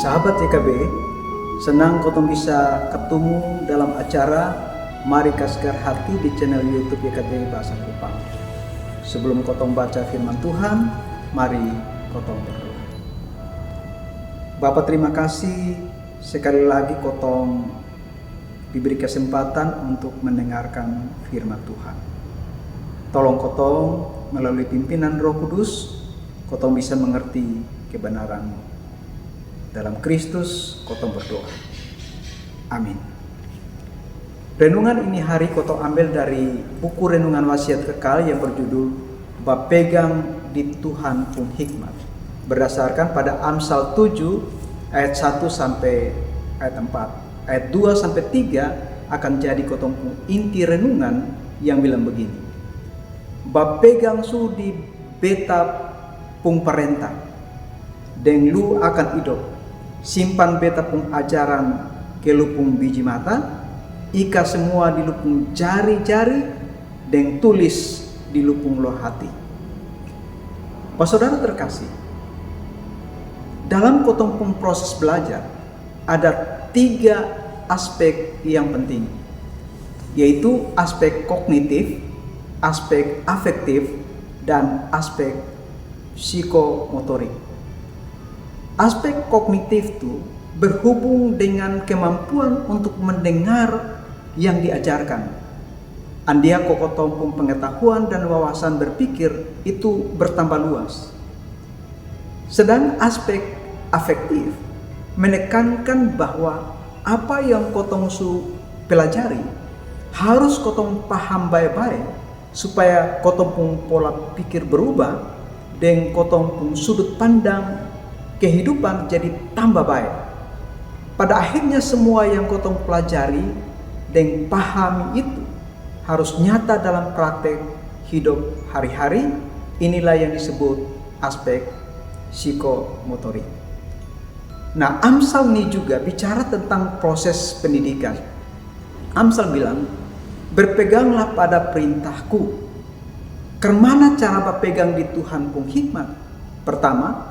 Sahabat YKB, senang kotong bisa ketemu dalam acara Mari Kasgar Hati di channel YouTube YKB Bahasa Kupang. Sebelum kotong baca firman Tuhan, mari kotong berdoa. Bapa, terima kasih sekali lagi kotong diberi kesempatan untuk mendengarkan firman Tuhan. Tolong kotong melalui pimpinan Roh Kudus, kotong bisa mengerti kebenaran. Dalam Kristus kotong berdoa. Amin. Renungan ini hari kotong ambil dari buku Renungan Wasiat Kekal yang berjudul Bab Pegang di Tuhan Pun Hikmat, berdasarkan pada Amsal 7 ayat 1 sampai ayat 4. Ayat 2 sampai 3 akan jadi kotong pun inti renungan yang bilang begini. Bab pegang su di beta pung perintah, deng lu akan hidup. Simpan beta pung ajaran ke lupung biji mata, ika semua di lupung jari-jari, dan tulis di lupung loh hati. Pak saudara terkasih, dalam kotong pung proses belajar ada 3 aspek yang penting, yaitu aspek kognitif, aspek afektif, dan aspek psikomotorik. Aspek kognitif itu berhubung dengan kemampuan untuk mendengar yang diajarkan. Andia kokotong pun pengetahuan dan wawasan berpikir itu bertambah luas. Sedang aspek afektif menekankan bahwa apa yang kotong su pelajari harus kotong paham baik-baik supaya kotong pun pola pikir berubah dan kotong pun sudut pandang kehidupan jadi tambah baik. Pada akhirnya semua yang kotong pelajari dan pahami itu harus nyata dalam praktek hidup hari-hari. Inilah yang disebut aspek psikomotorik. Nah, Amsal ini juga bicara tentang proses pendidikan. Amsal bilang, berpeganglah pada perintahku. Kemana cara berpegang di Tuhan pun hikmat? Pertama,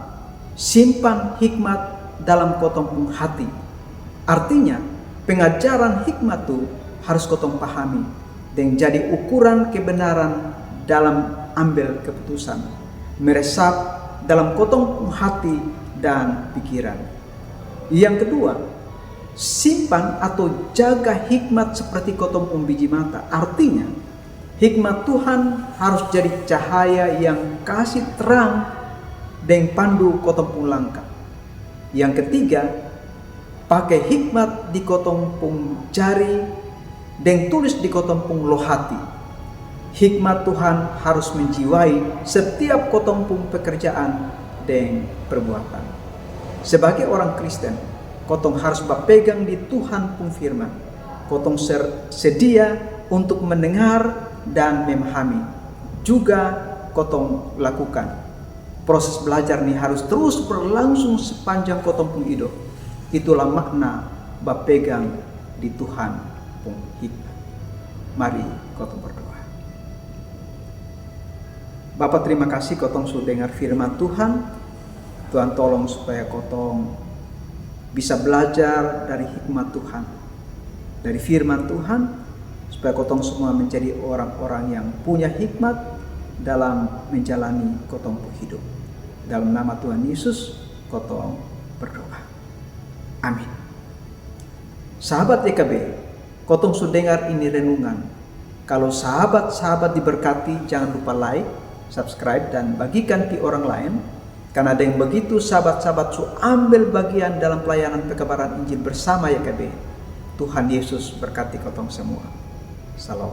simpan hikmat dalam kotong pung hati. Artinya, pengajaran hikmat itu harus kotong pahami dan jadi ukuran kebenaran dalam ambil keputusan, meresap dalam kotong pung hati dan pikiran. Yang kedua, simpan atau jaga hikmat seperti kotong pung biji mata. Artinya, hikmat Tuhan harus jadi cahaya yang kasih terang dan pandu kotong pung langkah. Yang ketiga, pakai hikmat di kotong pung jari dan tulis di kotong pung loh hati. Hikmat Tuhan harus menjiwai setiap kotong pung pekerjaan dan perbuatan. Sebagai orang Kristen, kotong harus berpegang di Tuhan pun firman. Kotong sedia untuk mendengar dan memahami. Juga kotong lakukan. Proses belajar ini harus terus berlangsung sepanjang kotong pun hidup. Itulah makna berpegang di Tuhan pun hikmat. Mari kotong berdoa. Bapa, terima kasih kotong sudah dengar firman Tuhan. Tuhan tolong supaya kotong bisa belajar dari hikmat Tuhan, dari firman Tuhan, supaya kotong semua menjadi orang-orang yang punya hikmat dalam menjalani kotong pun hidup. Dalam nama Tuhan Yesus kotong berdoa. Amin. Sahabat YKB, kotong sudah dengar ini renungan. Kalau sahabat-sahabat diberkati, jangan lupa like, subscribe, dan bagikan ke orang lain. Karena dengan begitu sahabat-sahabat su ambil bagian dalam pelayanan pekabaran Injil bersama YKB. Tuhan Yesus berkati kotong semua. Salam.